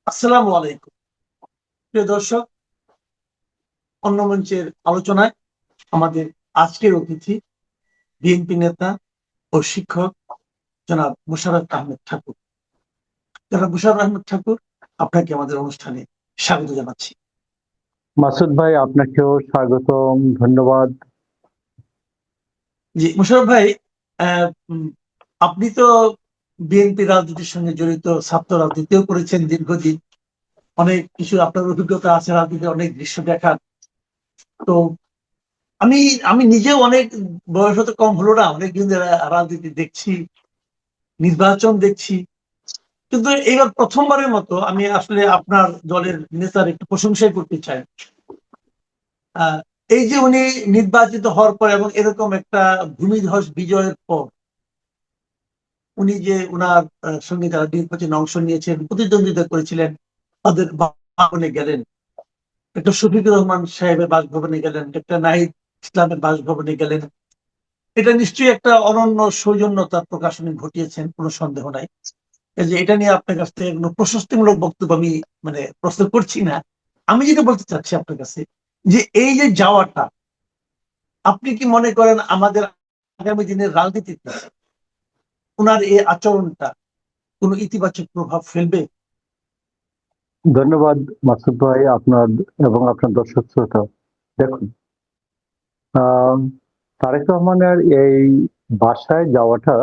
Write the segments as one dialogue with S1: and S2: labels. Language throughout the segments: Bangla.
S1: আসসালামু আলাইকুম। প্রিয় দর্শক, অন্য মঞ্চের আলোচনায় আমাদের আজকের অতিথি বিএনপি নেতা ও শিক্ষক জনাব মোশাররফ আহমেদ ঠাকুর। জনাব মোশাররফ আহমেদ ঠাকুর, আপনাকে আমাদের অনুষ্ঠানে স্বাগত জানাচ্ছি।
S2: মাসুদ ভাই, আপনাকেও স্বাগতম, ধন্যবাদ।
S1: জি মোশাররফ ভাই, আহ, উম, আপনি তো বিএনপি রাজনীতির সঙ্গে জড়িত, ছাত্র রাজনীতিও করেছেন দীর্ঘদিন। অনেক কিছু আপনার অভিজ্ঞতা আছে, রাজনীতি অনেক দৃশ্য দেখার। তো আমি আমি নিজেও অনেক, বয়স হতে কম হলো না, অনেক দিন ধরে রাজনীতি দেখছি, নির্বাচন দেখছি। কিন্তু এইবার প্রথমবারের মতো আমি আসলে আপনার দলের নেতার একটু প্রশংসাই করতে চাই। আহ, এই যে উনি নির্বাচিত হওয়ার পর এবং এরকম একটা ভূমিধস বিজয়ের পর উনি যে উনার সঙ্গে যারা নির্বাচনে অংশ নিয়েছেন, প্রতিদ্বন্দ্বিতা করেছিলেন, তাদের বাসভবনে গেলেন, একটা শফিকুর রহমান সাহেবের বাসভবনে গেলেন, একটা নাহিদ ইসলামের বাসভবনে গেলেন। এটা নিশ্চয়ই একটা অনন্য সৌজন্যতার প্রকাশ উনি ঘটিয়েছেন, কোনো সন্দেহ নাই। এই যে এটা নিয়ে আপনার কাছ থেকে কোনো প্রশস্তিমূলক বক্তব্য আমি প্রস্তুত করছি না। আমি যেটা বলতে চাচ্ছি আপনার কাছে, যে এই যে যাওয়াটা, আপনি কি মনে করেন আমাদের আগামী দিনের রাজনীতিতে ওনার এই আচরণটা কোনো ইতিবাচক প্রভাব ফেলবে?
S2: ধন্যবাদ মাসুদ ভাই, আপনার এবং আপনার দর্শক শ্রোতা। দেখুন, আহ, তারেক রহমানের এই বাসায় যাওয়াটা,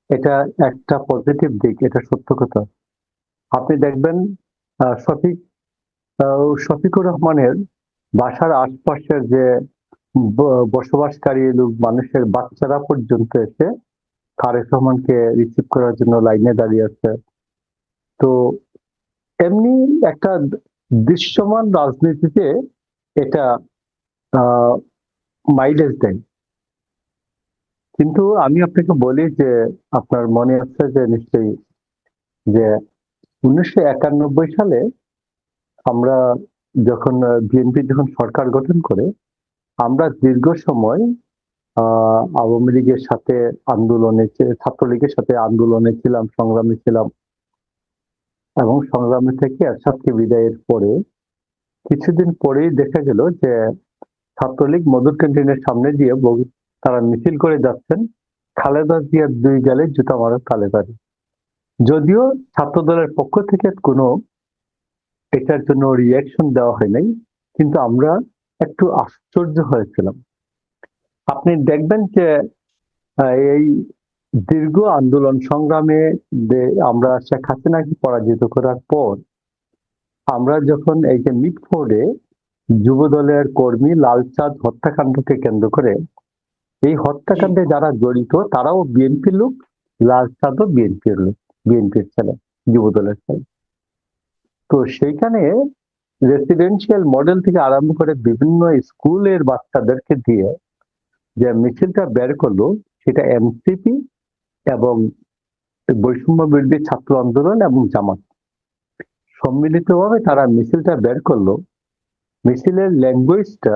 S2: এটা একটা পজিটিভ দিক, এটা সত্য কথা। আপনি দেখবেন, আহ, শফিক শফিকুর রহমানের বাসার আশপাশের যে বসবাসকারী লোক, মানুষের বাচ্চারা পর্যন্ত এসে তারেক রহমানকে রিসিভ করার জন্য লাইনে দাঁড়িয়ে আছে। তো এমনি একটা দৃশ্যমান রাজনীতিতে এটা মাইলেজ দেয়। কিন্তু আমি আপনাকে বলি যে, আপনার মনে আছে যে নিশ্চয়ই, যে 1991 সালে আমরা যখন বিএনপি যখন সরকার গঠন করে, আমরা দীর্ঘ সময় আওয়ামী লীগের সাথে আন্দোলনে, ছাত্রলীগের সাথে আন্দোলনে ছিলাম, সংগ্রামে ছিলাম। এবং সংগ্রামে থেকে এরশাদকে বিদায়ের পরে কিছুদিন পরেই দেখা গেল যে ছাত্রলীগ মধুর ক্যান্টিনের সামনে দিয়ে তারা মিছিল করে যাচ্ছেন, খালেদা জিয়ার 2 গালে জুতা মারা তালেবানি। যদিও ছাত্র দলের পক্ষ থেকে কোনো এটার জন্য রিয়াকশন দেওয়া হয় নাই, কিন্তু আমরা একটু আশ্চর্য হয়েছিলাম। আপনি দেখবেন যে এই দীর্ঘ আন্দোলন সংগ্রামে আমরা শেখ হাসিনাকে পরাজিত করার পর, আমরা যখন এই যে মিটফোর্ডে যুব দলের কর্মী লালচাঁদ হত্যাকাণ্ডকে কেন্দ্র করে, এই
S1: জি।
S2: হত্যাকাণ্ডে যারা জড়িত তারাও বিএনপির লোক, লালচাঁদও বিএনপির লোক, বিএনপির ছেলে, যুবদলের ছেলে। তো সেইখানে রেসিডেন্সিয়াল মডেল থেকে আরম্ভ করে বিভিন্ন স্কুলের বাচ্চাদেরকে দিয়ে যে মিছিলটা বের করলো, সেটা এনসিপি এবং বৈষম্য বিরোধী ছাত্র আন্দোলন এবং জামাত সম্মিলিতভাবে তারা মিছিলটা বের করলো। মিছিলের ল্যাঙ্গুয়েজটা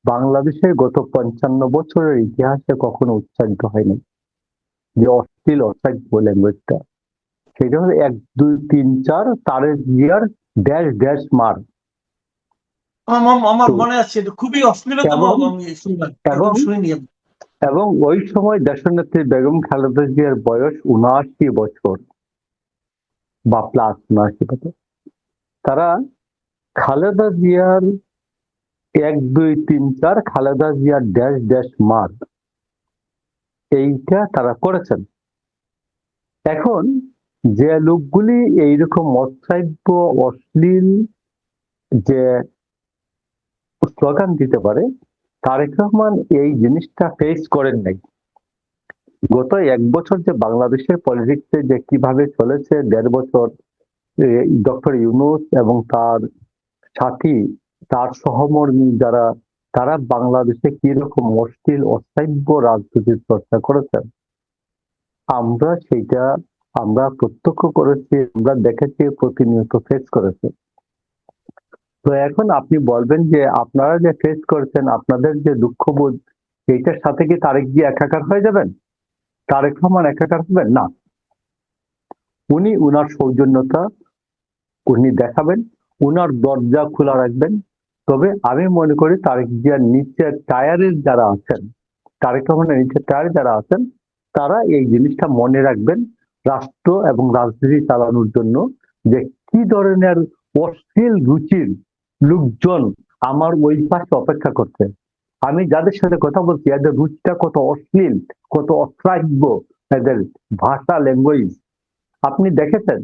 S2: বাংলাদেশের গত 55 বছরের ইতিহাসে কখনো উচ্চারিত হয়নি। যে অশ্লীল অসভ্য ল্যাঙ্গুয়েজটা, সেটা হলো 1 2 3 4 তারেক জিয়ার ড্যাশ ড্যাশ মার।
S1: আমার
S2: তো
S1: মনে আছে, এটা খুবই অশ্লীলতম।
S2: এবং
S1: আমি শুনলাম,
S2: এবং
S1: এরকম শুনিনি আমি।
S2: এবং ওই সময় দেশনেত্রী বেগম খালেদা জিয়ার বয়স 79 বছর বা প্লাস 79 বছর। তারা খালেদা জিয়ার 1 2 3 4 খালেদা জিয়ার ড্যাশ ড্যাশ মার, এইটা তারা করেছেন। এখন যে লোকগুলি এইরকম অশ্রাব্য অশ্লীল যে স্লোগান দিতে পারে, তারেক রহমান এই জিনিসটা ফেস করেন নাই। গত 1 বছর যে বাংলাদেশের পলিটিক্সে যে কিভাবে চলেছে, 1.5 বছর ডক্টর ইউনূস এবং তার সাথী, তার সহমর্মী যারা, তারা বাংলাদেশে কিরকম অশ্লীল অস্থাব্য রাজনীতির চর্চা করেছেন, আমরা সেইটা আমরা প্রত্যক্ষ করেছি, আমরা দেখেছি, প্রতিনিয়ত ফেস করেছি। তো এখন আপনি বলবেন যে আপনারা যে ফেস করেছেন, আপনাদের যে দুঃখবোধ, এইটার সাথে কি তারেক জি একাকার হয়ে যাবেন? তারেক রহমান একাকার হবেন না। উনি উনার সৌজন্যতা, উনি দেখাবেন, উনার দরজা খোলা রাখবেন। তবে আমি মনে করি তারেক জিয়ার নিচের টায়ারের যারা আছেন, তারেক রহমানের নিচের টায়ারে যারা আছেন, তারা এই জিনিসটা মনে রাখবেন রাষ্ট্র এবং রাজনীতি চালানোর জন্য, যে কি ধরনের অশ্লীল রুচির লোকজন আমার ওই পাশে অপেক্ষা করছে। আমি যাদের সাথে কথা বলছি এদের রুচিটা কত অশ্লীল, কত অশ্রাব্য, এদের ভাষা, ল্যাঙ্গুয়েজ। আপনি দেখেছেন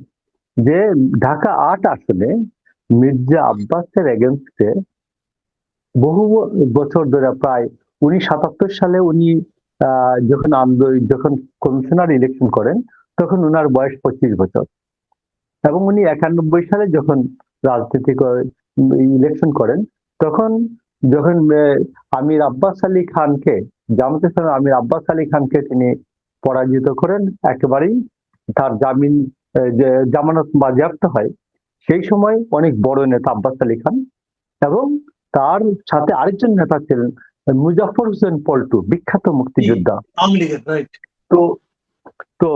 S2: যে ঢাকা ৮ আসনে মির্জা আব্বাসের এগেনস্টে বহু বছর ধরে, প্রায় 1977 সালে উনি যখন কমিশনার ইলেকশন করেন, তখন উনার বয়স 25 বছর, এবং উনি 91 সালে যখন রাজনীতি ইলেকশন করেন, তখন যখন আমির আব্বাস আলী খানকে, জামাতে ইসলামের আমির আব্বাস আলী খানকে তিনি পরাজিত করেন, একেবারেই তার জামানত বাজেয়াপ্ত হয়। সেই সময় অনেক বড় নেতা আব্বাস আলী খান, এবং তার সাথে আরেকজন নেতা ছিলেন মুজাফর হোসেন পল্টু, বিখ্যাত মুক্তিযোদ্ধা।
S1: আওয়ামী লীগের, রাইট।
S2: তো তো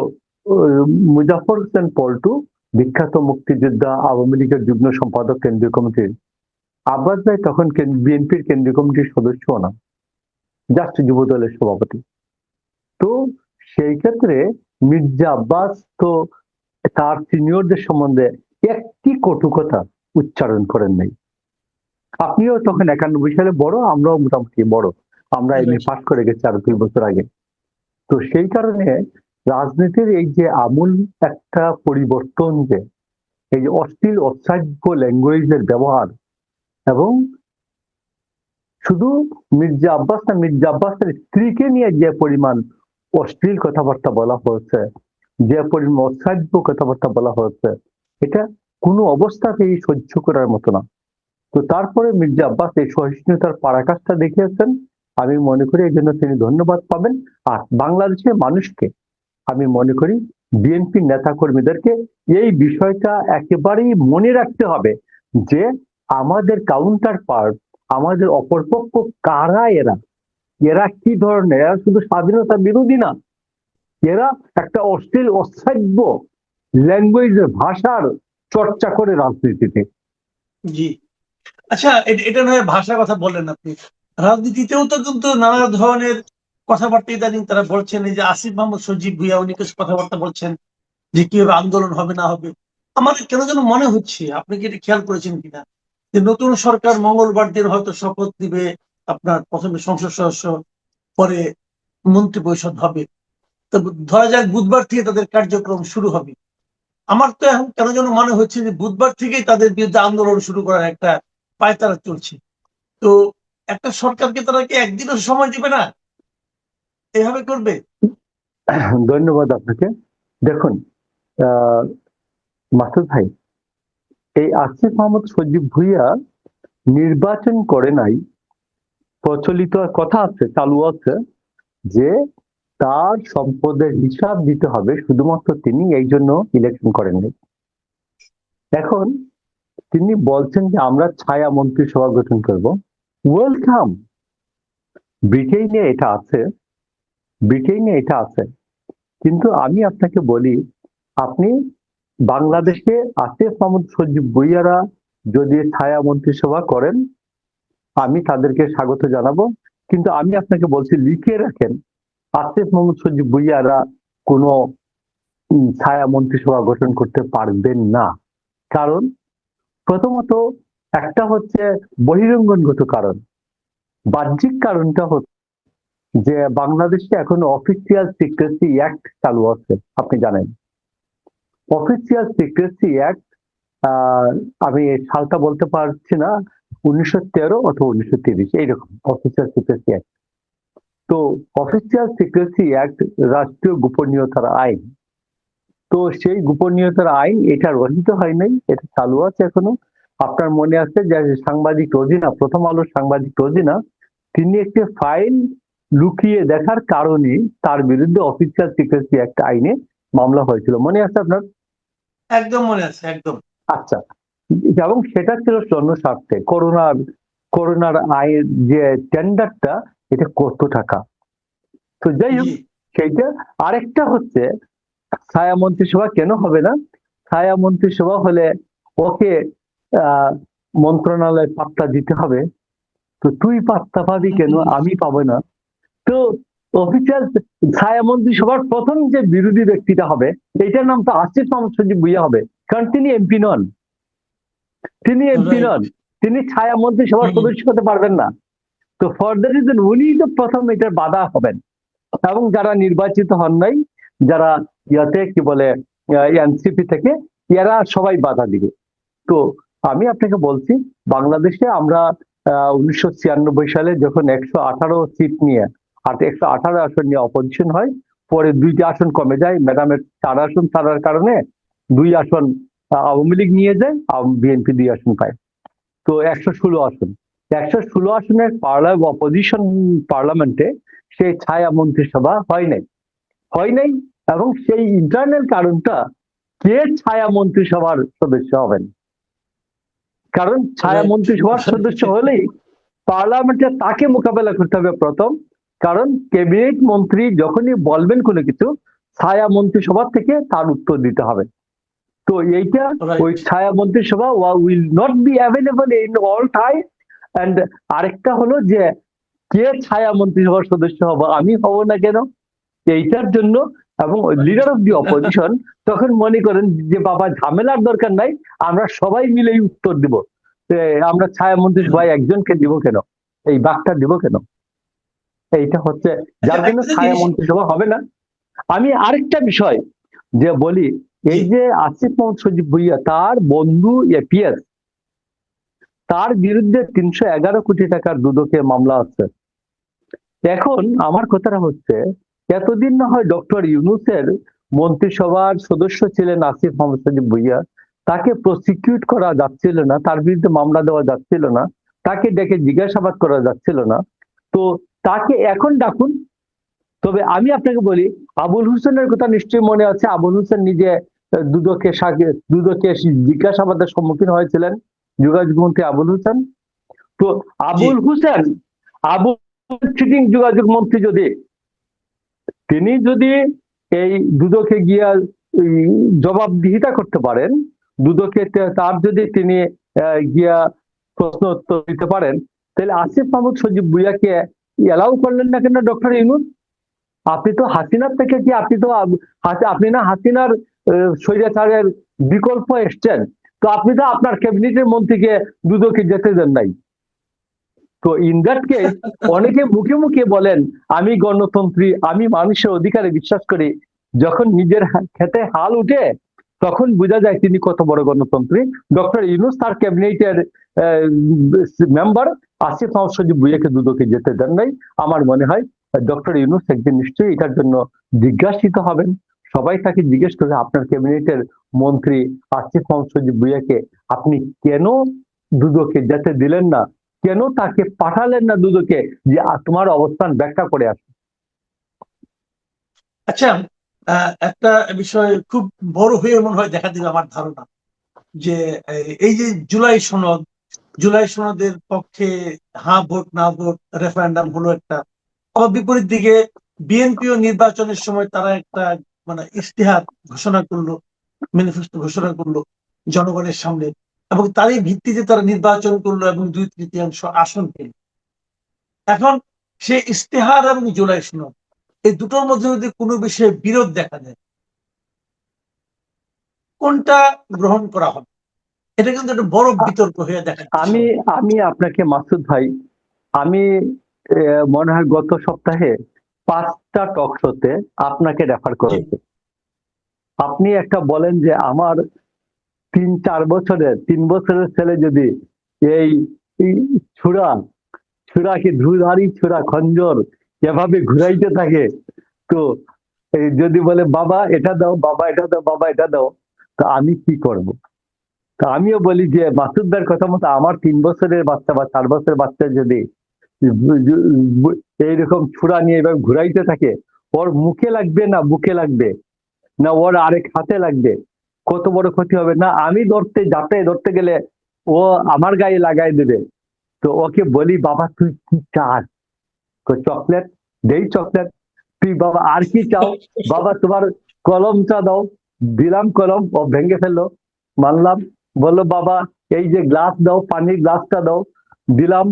S2: মুজাফর হোসেন পল্টু, বিখ্যাত মুক্তিযোদ্ধা, আওয়ামী লীগের যুগ্ম সম্পাদক কেন্দ্রীয় কমিটির। আব্বাস ভাই তখন বিএনপির কেন্দ্রীয় কমিটির সদস্য না, জাস্ট যুব দলের সভাপতি। তো সেই ক্ষেত্রে মির্জা আব্বাস তো তার সিনিয়রদের সম্বন্ধে একটি কটু কথা উচ্চারণ করেন নাই। আপনিও তখন 91 সালে বড়, আমরাও মোটামুটি বড়, আমরা এমনি পাস করে গেছি আরো 2 বছর আগে। তো সেই কারণে রাজনীতির এই যে আমূল একটা পরিবর্তন, যে এই যে অশ্লীল অশ্রাব্য ল্যাঙ্গুয়েজের ব্যবহার, এবং শুধু মির্জা আব্বাস না, মির্জা আব্বাসের স্ত্রীকে নিয়ে যে পরিমাণ অশ্লীল কথাবার্তা বলা হয়েছে, যে পরিমাণ অশ্রাব্য কথাবার্তা বলা হয়েছে, এটা কোনো অবস্থাতেই সহ্য করার মতো না। তো তারপরে মির্জা আব্বাস এই সহিষ্ণুতার পরাকাষ্ঠা দেখিয়েছেন। আমি মনে করি এই জন্য তিনি ধন্যবাদ পাবেন। আর বাংলাদেশের মানুষকে আমি মনে করি, বিএনপি নেতা কর্মীদেরকে এই বিষয়টা একেবারেই মনে রাখতে হবে যে আমাদের কাউন্টার পার্ট, আমাদের অপরপক্ষ কারা, এরা কি ধরনের, এরা শুধু স্বাধীনতা বিরোধী না, এরা একটা অশ্লীল অশ্রাব্য ল্যাঙ্গুয়েজের ভাষার চর্চা করে রাজনীতিতে।
S1: জি, আচ্ছা, এটা নয় ভাষার কথা বললেন আপনি, রাজনীতিতেও তো কিন্তু নানা ধরনের কথাবার্তা ইদানিং তারা বলছেন। এই যে আসিফ মাহমুদ সজীব ভুঁইয়া, উনি কিছু কথাবার্তা বলছেন যে কিভাবে আন্দোলন হবে না হবে। আমার কেন যেন মনে হচ্ছে, আপনি কি এটা খেয়াল করেছেন কিনা, যে নতুন সরকার মঙ্গলবার দিন হয়তো শপথ দিবে, আপনার প্রথমে সংসদ সদস্য, পরে মন্ত্রী পরিষদ হবে, তো ধরা যাক বুধবার থেকে তাদের কার্যক্রম শুরু হবে। আমার তো এখন কেন যেন মনে হচ্ছে যে বুধবার থেকেই তাদের বিরুদ্ধে আন্দোলন শুরু করার একটা পায়তারা চলছে। তো একটা সরকারকে তারা কি একদিনও সময় দিবে না, এভাবে করবে?
S2: ধন্যবাদ আপনাকে। দেখুন মাসুদ ভাই, এই আসিফ মাহমুদ সজীব ভুঁইয়া নির্বাচন করে নাই। প্রচলিত কথা আছে, চালু আছে, যে তার সম্পদের হিসাব দিতে হবে, শুধুমাত্র তিনি এই জন্য ইলেকশন করেননি। এখন তিনি বলছেন যে আমরা ছায়া মন্ত্রিসভা গঠন করব। ওয়েলকাম, ব্রিটেনে এটা আছে, ব্রিটেনে এটা আছে। কিন্তু আমি আপনাকে বলি, আপনি বাংলাদেশে আসিফ মাহমুদ সজীব ভুঁইয়ারা যদি ছায়া মন্ত্রিসভা করেন, আমি তাদেরকে স্বাগত জানাবো। কিন্তু আমি আপনাকে বলছি, লিখে রাখেন, আসিফ মাহমুদ সজীব ভুঁইয়ারা কোনো ছায়া মন্ত্রিসভা গঠন করতে পারবেন না। কারণ প্রথমত একটা হচ্ছে বহিরঙ্গনগত কারণ। বাহ্যিক কারণটা হচ্ছে যে বাংলাদেশে এখন অফিসিয়াল সিক্রেসি অ্যাক্ট চালু আছে, আপনি জানেন। অফিসিয়াল সিক্রেসি অ্যাক্ট, আমি সালটা বলতে পারছি না, 1913 অথবা 1930 এইরকম অফিসিয়াল সিক্রেসি অ্যাক্ট। তো অফিসিয়াল সিক্রেসি অ্যাক্ট রাষ্ট্রীয় গোপনীয়তার আইন। তো সেই গোপনীয়তার আইন এটা রচিত হয় নাই, এটা চালু আছে এখনো। আপনার মনে আছে যে সাংবাদিক রোজিনা, প্রথম আলোর সাংবাদিক রোজিনা, তিনি একটি ফাইল লুকিয়ে দেখার কারণে তার বিরুদ্ধে অফিসিয়াল সিক্রেসি অ্যাক্ট আইনে মামলা হয়েছিল, মনে আছে আপনার?
S1: একদম মনে আছে, একদম।
S2: আচ্ছা, এবং সেটা ছিল জনস্বার্থে। করোনার আইন যে টেন্ডারটা, এটা কত টাকা। তো যাই হোক, সেইটা। আরেকটা হচ্ছে ছায়া মন্ত্রিসভা কেন হবে না? ছায়া মন্ত্রিসভা হলে ওকে আহ মন্ত্রণালয় পাত্তা দিতে হবে, তো তুই পাত্তা পাবি কেন, আমি পাবো না? তো অফিসিয়াল ছায়ামন্ত্রী সবার প্রথম যে বিরোধী ব্যক্তিটা হবে, এইটার নাম তো আসিফ মোহাম্মদ সজীব ভুইয়া হবে, কারণ তিনি এমপি নন, তিনি এমপি
S1: রাইট।
S2: নন, তিনি ছায়ামন্ত্রী সভার সদস্য হতে পারবেন না। তো ফর দ্য রিজন উনি তো প্রথম এটার বাধা হবেন, এবং যারা নির্বাচিত হন নাই, যারা ইয়াতে কি বলে এনসিপি থেকে, এরা সবাই বাধা দিবে। তো আমি আপনাকে বলছি, বাংলাদেশে আমরা 1996 সালে যখন 118 সিট নিয়ে 118 আসন নিয়ে অপোজিশন হয়, পরে 2টি আসন কমে যায়, ম্যাডামের 4 আসন ছাড়ার কারণে 2 আসন আওয়ামী লীগ নিয়ে যায়, বিএনপি 2 আসন পায়। তো 116 আসন, 116 আসনের অপোজিশন পার্লামেন্টে সেই ছায়া মন্ত্রিসভা হয় নাই। এবং সেই ইন্টারনাল কারণটা, কে ছায়া মন্ত্রিসভার সদস্য হবেন, কারণ ছায়া
S1: রাইট।
S2: মন্ত্রিসভার সদস্য হলেই পার্লামেন্টে তাকে মোকাবেলা করতে হবে প্রথম, কারণ ক্যাবিনেট মন্ত্রী যখনই বলবেন কোনো কিছু, ছায়া মন্ত্রিসভা থেকে তার উত্তর দিতে হবে। তো এইটা ওই
S1: রাইট।
S2: ছায়া মন্ত্রিসভা will not be available in all time. And আরেকটা হলো যে, কে ছায়া মন্ত্রিসভার সদস্য হবে, আমি হব না কেন, এইটার জন্য। এবং লিডার অফ দি অপোজিশন তখন মনে করেন যে বাবা ঝামেলার দরকার নাই, আমরা সবাই মিলে উত্তর দিব, আমরা ছায়া মন্ত্রিসভায় একজনকে দিব কেন, এই বাঘটা দিব কেন, এইটা হচ্ছে
S1: আচ্ছা,
S2: যার জন্য
S1: একটা
S2: ছায়া
S1: জিনিস।
S2: মন্ত্রিসভা হবে না। আমি আরেকটা বিষয় যে বলি,
S1: জি।
S2: এই যে আসিফ মোহাম্মদ সজীব ভুইয়া, তার বন্ধু এপিএস, তার বিরুদ্ধে 311 কোটি টাকার দুদকে মামলা আছে। এখন আমার কথাটা হচ্ছে, এতদিন না হয় ডক্টর ইউনূসের মন্ত্রিসভার সদস্য ছিলেন আসিফ মোহাম্মদ সজীব ভুইয়া, তাকে প্রসিকিউট করা যাচ্ছিল না, তার বিরুদ্ধে মামলা দেওয়া যাচ্ছিল না, তাকে ডেকে জিজ্ঞাসাবাদ করা যাচ্ছিল না, তো তাকে এখন ডাকুন। তবে আমি আপনাকে বলি, আবুল হোসেনের কথা নিশ্চয়ই মনে আছে, আবুল হোসেন নিজে দুদকে জিজ্ঞাসাবাদের সম্মুখীন হয়েছিলেন, যোগাযোগ মন্ত্রী আবুল হোসেন। তো
S1: জি।
S2: আবুল হোসেন, আবুল সিটিং যোগাযোগ মন্ত্রী, তিনি যদি এই দুদকে গিয়া জবাবদিহিতা করতে পারেন, দুদকে তার যদি তিনি গিয়া প্রশ্ন উত্তর দিতে পারেন, তাহলে আসিফ মাহমুদ সজীব ভুইয়াকে এলাও করলেন না কেন ডক্টর ইউনূস? আপনি তো হাসিনার থেকে কি, আপনি না হাসিনার স্বৈরাচারের বিকল্প এসছেন, তো আপনি তো আপনার ক্যাবিনেটের মন্ত্রীকে দুদকে যেতে দেন নাই। তো ইন দ্যাট কেস, অনেকে মুখে মুখে বলেন আমি গণতন্ত্রী, আমি মানুষের অধিকারে বিশ্বাস করি, যখন নিজের খেতে হাল উঠে তখন বোঝা যায় তিনি কত বড় গণতন্ত্রী। ডক্টর ইউনূস তার ক্যাবিনেটের মেম্বার আসিফ মাহমুদ সজীব ভুইয়াকে দুদকে যেতে দেন নাই। আমার মনে হয় ডক্টর ইউনূস একদিন নিশ্চয়ই এটার জন্য জিজ্ঞাসিত হবেন। সবাই তাকে জিজ্ঞেস করবে, আপনার ক্যাবিনেটের মন্ত্রী আসিফ মাহমুদ সজীব ভুইয়াকে আপনি কেন দুদকে যেতে দিলেন না, কেন তাকে পাঠালেন না দুদকে, যে তোমার অবস্থান ব্যাখ্যা করে আসে।
S1: আচ্ছা, একটা বিষয় খুব বড় হয়ে মনে হয় দেখা দিবে আমার ধারণা, যে এই যে জুলাই সনদের পক্ষে হ্যাঁ ভোট না ভোট রেফারেন্ডাম হলো একটা, আবার বিপরীত দিকে বিএনপিও নির্বাচনের সময় তারা একটা মানে ইশতেহার ঘোষণা করলো, ম্যানিফেস্টো ঘোষণা করলো জনগণের সামনে, এবং তারই ভিত্তিতে তারা নির্বাচন করলো এবং 2/3 আসন পেল। এখন সে ইশতেহার এবং জুলাই সনদ, এই দুটোর মধ্যে যদি কোনো বিষয়ে বিরোধ দেখা যায়, কোনটা গ্রহণ করা হবে? এটা কিন্তু একটা বড় বিতর্ক হয়ে দেখা
S2: আমি আমি আপনাকে মাসুদ ভাই, আমি মনে হয় গত সপ্তাহে 5টা টক শোতে আপনাকে রেফার করেছি। আপনি একটা বলেন যে আমার 3 বছরের ছেলে যদি এই ছুরাকে ধুধারি ছুরা খঞ্জর এভাবে ঘুরাইতে থাকে, তো যদি বলে বাবা এটা দাও, বাবা এটা দাও, বাবা এটা দাও, তো আমি কি করব? তো আমিও বলি যে মাসুদদার কথা মতো আমার 3 বছরের বাচ্চা বা 4 বছরের বাচ্চা যদি এইরকম ছুরা নিয়ে এভাবে ঘুরাইতে থাকে, ওর মুখে লাগবে না বুকে লাগবে, না ওর আরেক হাতে লাগবে, কত বড় ক্ষতি হবে না? আমি ধরতে গেলে ও আমার গায়ে লাগাই দেবে। তো ওকে বলি, বাবা তুই কি চাস? চকলেট দেই, চকলেট। তুই বাবা আর কি চাও? বাবা তোমার কলমটা দাও, দিলাম কলম, ও ভেঙে ফেললো, মানলাম। বললো বাবা এই যে গ্লাস দাও, পানির গ্লাসটা দাও, দিলাম,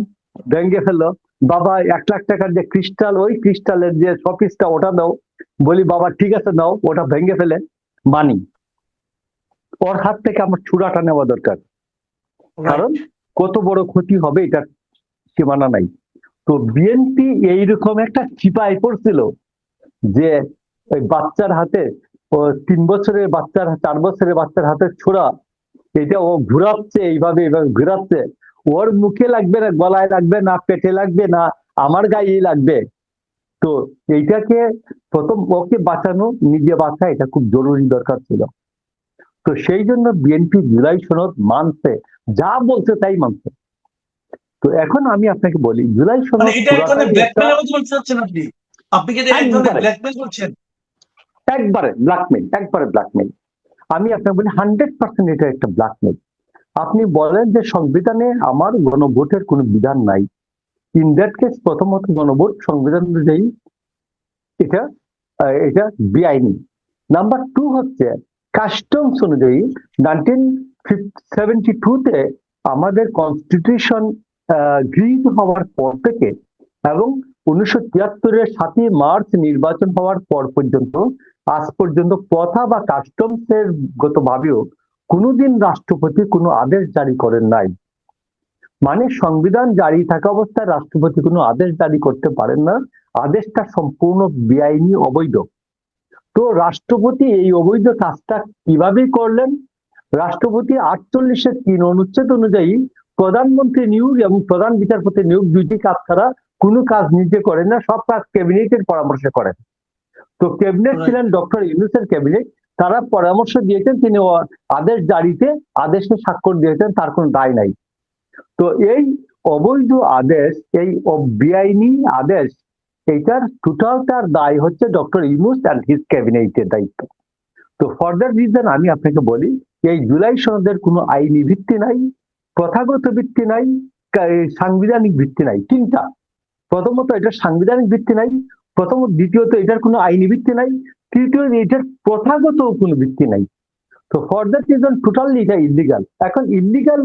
S2: ভেঙে ফেললো। বাবা 1 লাখ টাকার যে ক্রিস্টাল, ওই ক্রিস্টালের যে শপিসটা ওটা দাও। বলি বাবা ঠিক আছে দাও, ওটা ভেঙে ফেলে মানি। ওর হাত থেকে আমার চূড়াটা নেওয়া দরকার, কারণ
S1: রাইট।
S2: কত বড় ক্ষতি হবে এটার সীমানা নাই। তো বিএনপি এইরকম একটা চিপায় পড়ছিল যে ওই বাচ্চার হাতে, ও 3 বছরের বাচ্চার, 4 বছরের বাচ্চার হাতে ছোড়া, এটা ও ঘুরাচ্ছে এইভাবে এইভাবে ঘুরাচ্ছে, ওর মুখে লাগবে না, গলায় লাগবে না, পেটে লাগবে না, আমার গায়ে লাগবে। তো এইটাকে প্রথম ওকে বাঁচানো, নিজে বাঁচা, এটা খুব জরুরি দরকার ছিল। তো সেই জন্য বিএনপি জুলাই সনদ মানছে, যা বলছে তাই মানছে। তো এখন আমি আপনাকে বলি জুলাই
S1: মানে
S2: সনদ
S1: এটা এক ধরনের
S2: পুরাটাই একটা,
S1: ব্ল্যাকমেলের মতো বলতে চাচ্ছেন আপনি? আপনি কি এটা এক ধরনের
S2: একবারে
S1: ব্ল্যাকমেল করছেন?
S2: একবারে ব্ল্যাকমেল, একবারে ব্ল্যাকমেল। আমি আপনাকে বলি 100% এটা একটা ব্ল্যাকমেল। আপনি বলেন যে সংবিধানে আমার গণভোটের কোনো বিধান নাই। ইন দ্যাট কেস প্রথমত গণভোট সংবিধান অনুযায়ী এটা এটা বেআইনি। নাম্বার 2 হচ্ছে কাস্টমস অনুযায়ী 1972-তে আমাদের কনস্টিটিউশন গৃহীত হওয়ার পর থেকে এবং 1973-এর 7ই মার্চ নির্বাচন হওয়ার পর পর্যন্ত আজ পর্যন্ত প্রথা বা কাস্টমস এর গত ভাবেও কোনোদিন রাষ্ট্রপতি কোনো আদেশ জারি করেন নাই। মানে সংবিধান জারি থাকা অবস্থায় রাষ্ট্রপতি কোনো আদেশ জারি করতে পারেন না, আদেশটা সম্পূর্ণ বেআইনি, অবৈধ। তো রাষ্ট্রপতি এই অবৈধ কাজটা কিভাবে করলেন? রাষ্ট্রপতি 48-এর 3 অনুচ্ছেদ অনুযায়ী প্রধানমন্ত্রী নিয়োগ এবং প্রধান বিচারপতি নিয়োগ, দুইটি কাজ ছাড়া কোনো কাজ নিজে করেন না, সব কাজ ক্যাবিনেটের পরামর্শে করেন। তো ক্যাবিনেট
S1: রাইট।
S2: ছিলেন ডক্টর ইউনূসের ক্যাবিনেট, তারা পরামর্শ দিয়েছেন, তিনি আদেশ জারিতে আদেশে স্বাক্ষর দিয়েছেন, তার কোনো দায় নাই। তো এই অবৈধ আদেশ, এই বেআইনি আদেশ, এইটার টোটালটার দায় হচ্ছে ডক্টর ইউনূস অ্যান্ড হিজ ক্যাবিনেটের দায়িত্ব। তো ফর দ্যাট রিজন আমি আপনাকে বলি এই জুলাই সনদের কোনো আইনি ভিত্তি নাই, প্রথাগত ভিত্তি নাই, সাংবিধানিক ভিত্তি নাই। তিনটা, প্রথমত এটার সাংবিধানিক ভিত্তি নাই, দ্বিতীয়ত এটার কোনো আইনি ভিত্তি নাই, তৃতীয়ত এটার প্রথাগত কোনো ভিত্তি নাই। তো ফর দ্যাট রিজন টোটালি এটা ইলিগাল। এখন ইলিগাল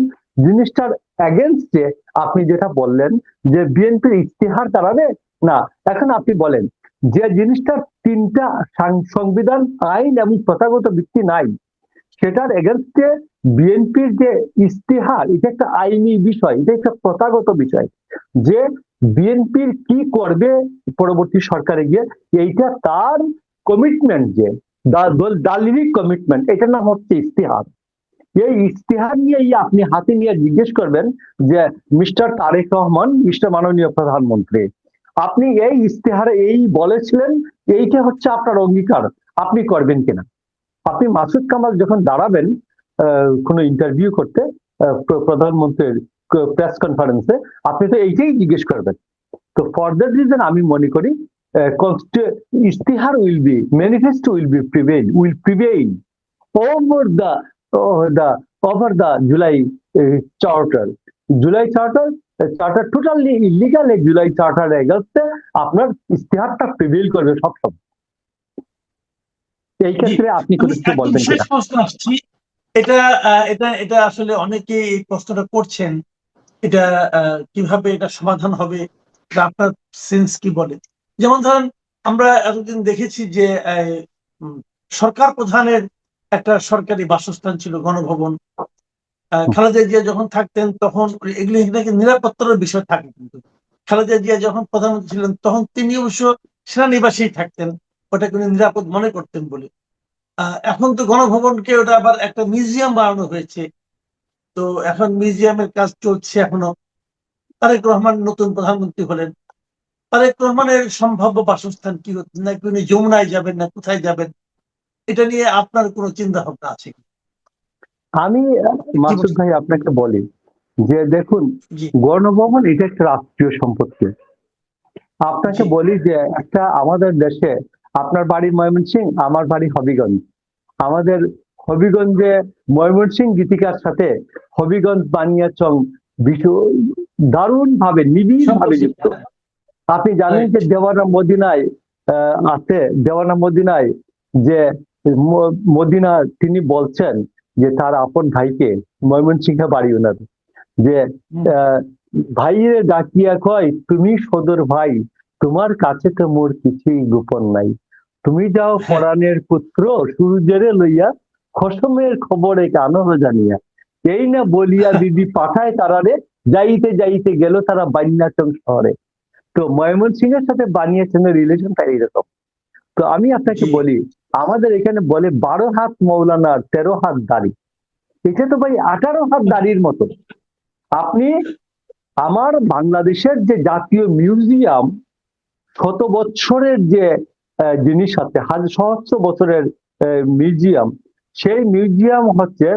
S2: জিনিসটার এগেনস্টে আপনি যেটা বললেন যে বিএনপির ইশতেহার দাঁড়াবে না, এখন আপনি বলেন যে জিনিসটার 3টা সংবিধান, আইন এবং প্রথাগত ভিত্তি নাই, সেটার এগেনস্টে বিএনপির যে ইশতেহার, এটা একটা আইনি বিষয়, এটা একটা প্রথাগত বিষয়, যে বিএনপির কি করবে পরবর্তী সরকারে গিয়ে, এইটা তার কমিটমেন্ট, যে দালিলিক কমিটমেন্ট, এটার নাম হচ্ছে ইশতেহার। এই ইশতেহার নিয়ে আপনি হাতে নিয়ে জিজ্ঞেস করবেন যে মিস্টার তারেক রহমান, মিস্টার মাননীয় প্রধানমন্ত্রী, আপনি এই ইশতেহারে এই বলেছিলেন, এইটা হচ্ছে আপনার অঙ্গীকার, আপনি করবেন কিনা? আপনি মাসুদ কামাল যখন দাঁড়াবেন কোনো ইন্টারভিউ করতে প্রধানমন্ত্রীর প্রেস কনফারেন্সে, আপনি তো এইটাই জিজ্ঞেস করবেন। তো ফর দ্যাট রিজন আমি মনে করি ইশতেহার will be, manifesto will prevail over the July charter. July charter totally illegal, July charter এগেইনস্টে আপনার ইশতেহারটা প্রিভেইল করবে সবসময়। এই
S1: জি,
S2: ক্ষেত্রে আপনি
S1: আমি
S2: কিছু
S1: একদম
S2: বলবেন
S1: শেষ
S2: কিনা?
S1: প্রশ্ন আসছি। এটা এটা আসলে অনেকে এই প্রশ্নটা করছেন, এটা কিভাবে এটা সমাধান হবে, এটা আপনার সেন্স কি বলে? যেমন ধরেন আমরা এতদিন দেখেছি যে উম, সরকার প্রধানের একটা সরকারি বাসস্থান ছিল গণভবন। খালেদা জিয়া যখন থাকতেন তখন এগুলি নাকি নিরাপত্তার বিষয় থাকে, কিন্তু খালেদা জিয়া যখন প্রধানমন্ত্রী ছিলেন তখন তিনি অবশ্য সেনানিবাসেই থাকতেন, ওটাকে উনি নিরাপদ মনে করতেন বলে। এখন তো গণভবনকে ওটা আবার একটা মিউজিয়াম বানানো হয়েছে, তো এখন মিউজিয়ামের কাজ চলছে এখনো। তারেক রহমান নতুন প্রধানমন্ত্রী হলেন, তারেক রহমানের সম্ভাব্য বাসস্থান কি হচ্ছে, নাকি উনি যমুনায় যাবেন, না কোথায় যাবেন, এটা নিয়ে আপনার কোনো চিন্তা ভাবনা আছে কি?
S2: আমি
S1: কি
S2: মাসুদ
S1: বলছেন?
S2: ভাই আপনাকে বলি যে দেখুন,
S1: জি।
S2: গণভবন এটা একটা রাষ্ট্রীয় সম্পত্তি। আপনাকে
S1: জি।
S2: বলি যে একটা আমাদের দেশে, আপনার বাড়ি ময়মনসিংহ, আমার বাড়ি হবিগঞ্জ, আমাদের হবিগঞ্জে ময়মনসিংহ গীতিকার সাথে হবিগঞ্জ বানিয়াচং দারুণ ভাবে নিবিড় ভাবে যুক্ত। আপনি জানেন যে দেওয়ানা মদিনায় আছে, দেওয়ানা মদিনায় যে মদিনা তিনি বলছেন যে তার আপন ভাইকে ময়মনসিংহে বাড়ি ওনার, যে
S1: হুম।
S2: ভাইয়ের ডাকিয়া কয় তুমি সদর ভাই, তোমার কাছে তো মোর কিছুই গোপন নাই, তুমি যাও
S1: হ্যাঁ।
S2: পরাণের পুত্র সূর্যেরে লইয়া, খসমের খবরে কানহ জানিয়া, এই না বলিয়া দিদি পাঠায় তারারে, যাইতে যাইতে গেল তারা বান্যাচং শহরে। তো ময়মনসিংহের সাথে বানিয়াচং-এর রিলেশনটা এইরকম। তো আমি আপনাকে
S1: জি
S2: বলি, আমাদের এখানে বলে 12 হাত মৌলানার 13 হাত দাড়ি, এটা তো ভাই 18 হাত দাড়ির মতো। আপনি আমার বাংলাদেশের যে জাতীয় মিউজিয়াম, শত বছরের যে জিনিস আছে, সহস্র বছরের মিউজিয়াম, সেই মিউজিয়াম হচ্ছে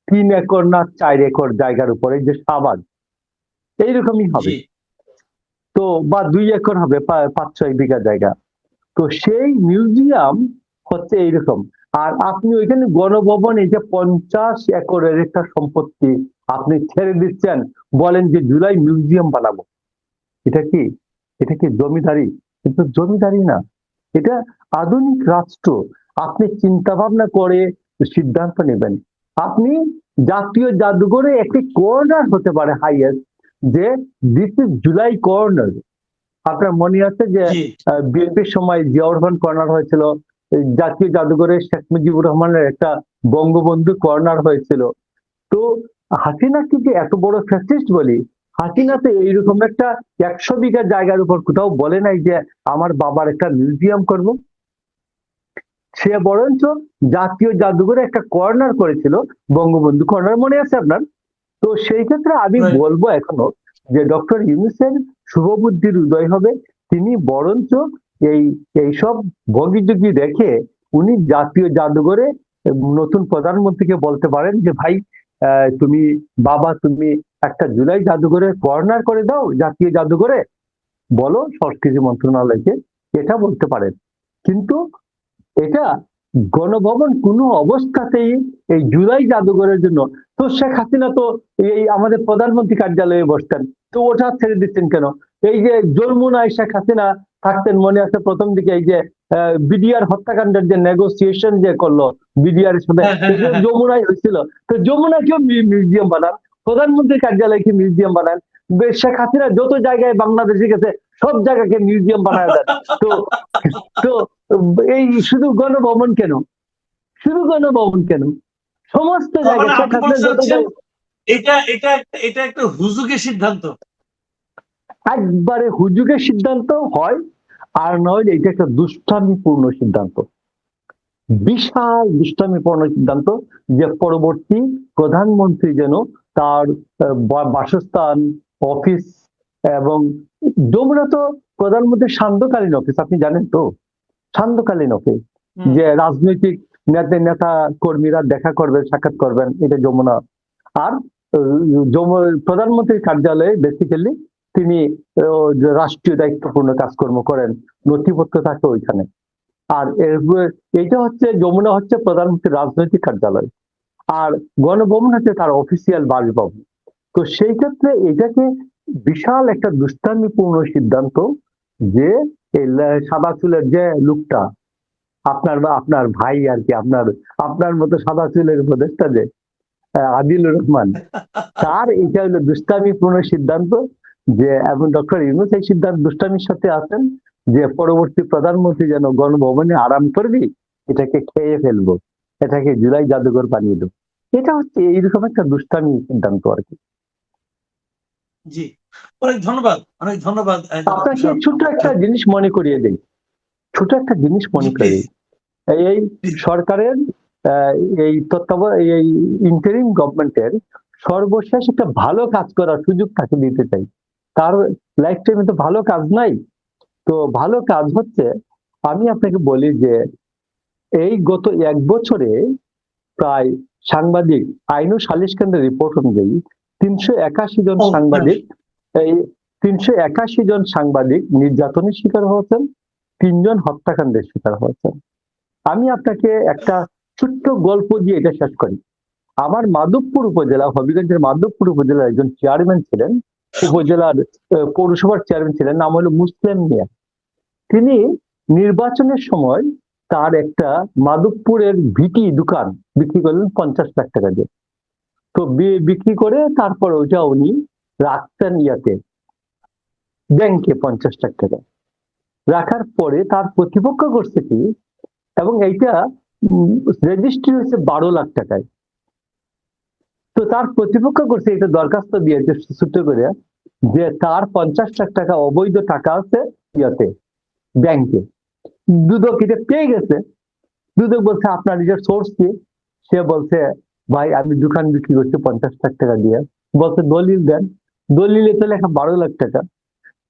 S2: 3 একর না 4 একর জায়গার উপরে, যে সাবান এইরকমই হবে।
S1: জি
S2: তো বা 2 একর হবে, 5-6 বিঘা জায়গা। তো সেই মিউজিয়াম হচ্ছে এইরকম। আর আপনি ওইখানে গণভবন, এই যে 50 একরের একটা সম্পত্তি আপনি ছেড়ে দিচ্ছেন, বলেন যে জুলাই মিউজিয়াম বানাবো। এটা কি, এটা কি জমিদারি? কিন্তু জমিদারি না, এটা আধুনিক রাষ্ট্র। আপনি চিন্তা ভাবনা করে সিদ্ধান্ত নেবেন। আপনি জাতীয় জাদুঘরে একটি কর্নার হতে পারে হাইয়েস্ট, যে দিস ইজ জুলাই কর্নার। আপনার মনে আছে যে
S1: জি
S2: বিএনপির সময় জিয়াউর রহমান কর্নার হয়েছিল, এই জাতীয় জাদুঘরে শেখ মুজিবুর রহমানের একটা বঙ্গবন্ধু কর্নার হয়েছিল। তো হাসিনা কি যে এত বড় ফ্যাসিস্ট বলি, হাসিনা তো এইরকম একটা 100 বিঘা জায়গার উপর কোথাও বলে নাই যে আমার বাবার একটা মিউজিয়াম করব। সে বরঞ্চ জাতীয় জাদুঘরে একটা কর্নার করেছিল, বঙ্গবন্ধু কর্নার, মনে আছে আপনার? তো সেই ক্ষেত্রে আমি
S1: right.
S2: বলবো এখনো যে ডক্টর ইউনূসের শুভবুদ্ধির উদয় হবে। তিনি বরঞ্চ এই এইসব ভঙ্গিযোগী রেখে উনি জাতীয় জাদুঘরে নতুন প্রধানমন্ত্রীকে বলতে পারেন যে ভাই, তুমি বাবা, তুমি একটা জুলাই জাদুঘরে কর্নার করে দাও জাতীয় জাদুঘরে, বলো সংস্কৃতি মন্ত্রণালয়কে, এটা বলতে পারেন। কিন্তু এটা গণভবন কোনো অবস্থাতেই এই জুলাই জাদুঘরের জন্য, তো শেখ হাসিনা তো এই আমাদের প্রধানমন্ত্রী কার্যালয়ে বসতেন, তো ওটা ছেড়ে দিচ্ছেন কেন? এই যে যমুনায় শেখ হাসিনা থাকতেন, মনে আছে প্রথম দিকে এই যে বিডিআর হত্যাকাণ্ডের যে নেগোসিয়েশন যে করলো বিডিআর এর সাথে,
S1: হ্যাঁ হ্যাঁ হ্যাঁ হ্যাঁ।
S2: যমুনায় হয়েছিল। তো যমুনাকেও মিউজিয়াম বানান, প্রধানমন্ত্রীর কার্যালয়কে মিউজিয়াম বানান, শেখ হাসিনা যত জায়গায় বাংলাদেশে গেছে সব জায়গাকে মিউজিয়াম বানায় দেন। তো তো এই শুধু গণভবন কেন, শুধু গণভবন কেন, সমস্ত
S1: তার মানে
S2: জায়গায় শেখ
S1: আপনি
S2: হাসিনা
S1: বলতে
S2: যত
S1: চাচ্ছেন
S2: জায়গায়,
S1: এটা একটা হুজুগের সিদ্ধান্ত।
S2: একবারে হুজুগের সিদ্ধান্ত হয়, আর নয় এটা একটা দুষ্টামিপূর্ণ সিদ্ধান্ত, বিশাল দুষ্টামিপূর্ণ সিদ্ধান্ত, যে পরবর্তী প্রধানমন্ত্রী যেন তার বাসস্থান, অফিস এবং যমুনা তো প্রধানমন্ত্রীর সান্ধ্যকালীন অফিস, আপনি জানেন তো, সান্ধ্যকালীন অফিস,
S1: হুম।
S2: যে রাজনৈতিক নেতা কর্মীরা দেখা করবেন, সাক্ষাৎ করবেন, এটা যমুনা। আর প্রধানমন্ত্রীর কার্যালয়ে বেসিক্যালি তিনি রাষ্ট্রীয় দায়িত্বপূর্ণ কাজকর্ম করেন, নথিপত্র থাকে ওইখানে। আর এইটা হচ্ছে যমুনা হচ্ছে প্রধানমন্ত্রীর রাজনৈতিক কার্যালয়, আর গণভবন হচ্ছে তার অফিসিয়াল বাসভবন। তো সেই ক্ষেত্রে এটাকে বিশাল একটা দুষ্টামিপূর্ণ সিদ্ধান্ত, যে এই সাদা চুলের যে লোকটা, আপনার ভাই আর কি, আপনার মতো সাদা চুলের উপদেষ্টা যে আদিলুর রহমান, তার এটা হলো দুষ্টামিপূর্ণ সিদ্ধান্ত। যে এবং ডক্টর ইউনূস এই সিদ্ধান্ত দুষ্টামির সাথে আছেন, যে পরবর্তী প্রধানমন্ত্রী যেন গণভবনে আরাম করবি, এটাকে খেয়ে ফেলবো, এটাকে জুলাই জাদুঘর বানিয়ে দেবো। এটা হচ্ছে এইরকম একটা দুষ্টামি সিদ্ধান্ত আর কি।
S1: জি অনেক ধন্যবাদ, অনেক ধন্যবাদ
S2: আপনাকে ছোট্ট একটা জিনিস মনে করিয়ে দেই, ছোট একটা জিনিস
S1: জি
S2: মনে করিয়ে
S1: প্লিজ
S2: দিই। এই সরকারের এই এই ইন্টারিম গভর্নমেন্টের সর্বশেষ একটা ভালো কাজ করার সুযোগ তাকে দিতে চাই। তার লাইফ টাইমে তো ভালো কাজ নাই। তো ভালো কাজ হচ্ছে, আমি আপনাকে বলি যে এই গত 1 বছরে প্রায় সাংবাদিক, আইন ও সালিশ কেন্দ্রের রিপোর্ট অনুযায়ী 381 জন সাংবাদিক, এই 381 জন সাংবাদিক নির্যাতনের শিকার হয়েছেন, 3 জন হত্যাকাণ্ডের শিকার হয়েছেন। আমি আপনাকে একটা ছোট্ট গল্প দিয়ে এটা শেষ করি। আমার মাধবপুর উপজেলা, হবিগঞ্জের মাধবপুর উপজেলার একজন চেয়ারম্যান ছিলেন, উপজেলার পৌরসভার চেয়ারম্যান ছিলেন, নাম হলো মুসলিম মিয়া। তিনি নির্বাচনের সময় তার একটা মাধবপুরের ভিটি দোকান বিক্রি করলেন 50 লাখ টাকা দিয়ে। তো বিক্রি করে তারপর ওইটা উনি রাখতেন ইয়াতে, ব্যাংকে 50 লাখ টাকা রাখার পরে তার প্রতিপক্ষ করছে কি, এবং এইটা রেজিস্ট্রি হয়েছে 12 লাখ টাকায়। তো তার প্রতিপক্ষ করছে এটা দরখাস্ত দিয়েছে সূত্র করে, যে তার 50 লাখ টাকা অবৈধ টাকা আছে ইয়াতে, ব্যাংকে। দুদক এটা পেয়ে গেছে। দুদক বলছে আপনার নিজের সোর্স কি? সে বলছে ভাই আমি দোকান বিক্রি করছি 50 লাখ টাকা দিয়ে। বলছে দলিল দেন। দলিলে তো লেখা 12 লাখ টাকা।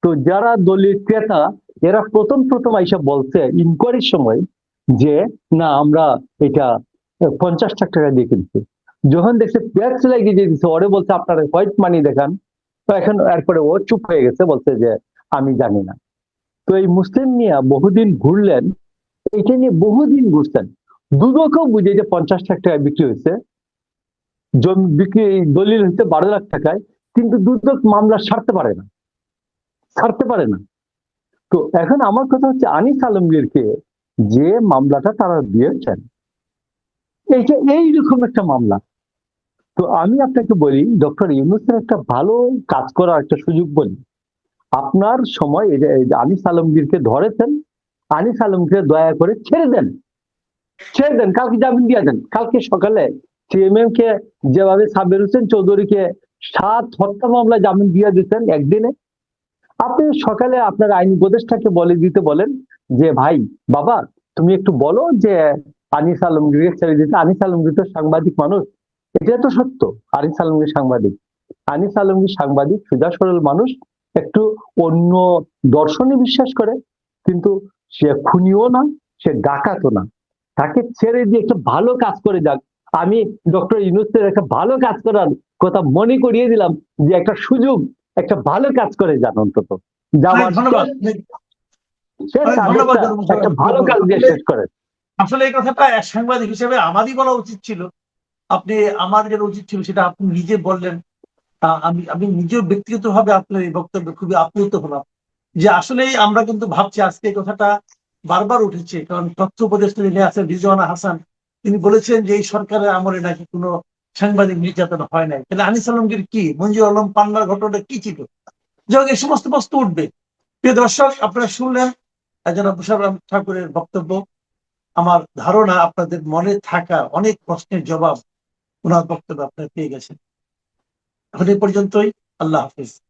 S2: তো যারা দলিল ক্রেতা এরা প্রথম প্রথম আইসা বলছে ইনকোয়ারির সময় যে না আমরা এটা 50 লাখ টাকা দিয়ে কিনছি। যখন দেখছে প্যাচ লাগিয়ে দিয়ে দিচ্ছে, ওরে বলছে আপনারা হোয়াইট মানি দেখান। তো এখন এরপরে ও চুপ হয়ে গেছে, বলছে যে আমি জানি না। তো এই মুসলিম মিয়া বহুদিন ঘুরলেন, এটা নিয়ে বহুদিন ঘুরছেন। দুদকেও বুঝে যে 50 লাখ টাকা বিক্রি হয়েছে, জমি বিক্রি দলিল হচ্ছে 12 লাখ টাকায়, কিন্তু দুদক মামলা ছাড়তে পারে না। তো এখন আমার কথা হচ্ছে আনিস আলমগীরকে যে মামলাটা তারা দিয়েছেন, এইটা এইরকম একটা মামলা। তো আমি আপনাকে বলি ডক্টর ইউনূসের একটা ভালো কাজ করার একটা সুযোগ বলি। আপনার সময় এই যে আনিস আলমগীরকে ধরেছেন, আনিস আলমগীর দয়া করে ছেড়ে দেন, কালকে জামিন দিয়ে দেন। কালকে সকালে সিএমএম কে যেভাবে সাবের হোসেন চৌধুরীকে 7 হত্যা মামলায় জামিন দিয়ে দিচ্ছেন একদিনে, আপনি সকালে আপনার আইন উপদেষ্টাকে বলেন যে ভাই বাবা তুমি একটু বলো যে আনিস আলমগীরকে ছেড়ে দিতে। আনিস আলমগীর তো সাংবাদিক মানুষ, এটা তো সত্য। আনিস আলমগীর সাংবাদিক, আনিস আলমগীর সাংবাদিক, সোজা সরল মানুষ, একটু অন্য দর্শনে বিশ্বাস করে, কিন্তু সে খুনিও না, সে ডাকাতও না। তাকে ছেড়ে দিয়ে একটা ভালো কাজ করে যাক। আমি ডক্টর ইউনূসের একটা ভালো কাজ করার কথা মনে করিয়ে দিলাম, যে একটা সুযোগ, একটা ভালো কাজ করে যান অন্তত।
S1: অনেক
S2: যাওয়ার
S1: ধন্যবাদ,
S2: শেষ
S1: অনেক ধন্যবাদ জনাব
S2: একটা ভালো কাজ দিয়ে
S1: আসলে
S2: শেষ করেন।
S1: আসলে এই কথাটা এক সাংবাদিক হিসেবে আমারই বলা উচিত ছিল। আপনি, আমার যেটা উচিত ছিল সেটা আপনি নিজে বললেন। আমি নিজেও ব্যক্তিগতভাবে আপনার এই বক্তব্যে খুবই আপ্লুত হলাম যে আসলেই আমরা কিন্তু ভাবছি, আজকে এই কথাটা বারবার উঠেছে, কারণ তথ্য উপদেষ্টা যিনি আছেন রিজওয়ানা হাসান, তিনি বলেছেন যে এই সরকারের আমলে নাকি কোনো সাংবাদিক নির্যাতন হয় নাই। তাহলে আনিস আলমগীর কি, মঞ্জুর আলম পান্নার ঘটনাটা কি ছিল? যাই এই সমস্ত প্রশ্ন উঠবে। প্রিয় দর্শক, আপনারা শুনলেন জনাব মোশাররফ ঠাকুরের বক্তব্য। আমার ধারণা আপনাদের মনে থাকা অনেক প্রশ্নের জবাব ওনার বক্তব্য আপনারা পেয়ে গেছেন। এখন এই পর্যন্তই। আল্লাহ হাফিজ।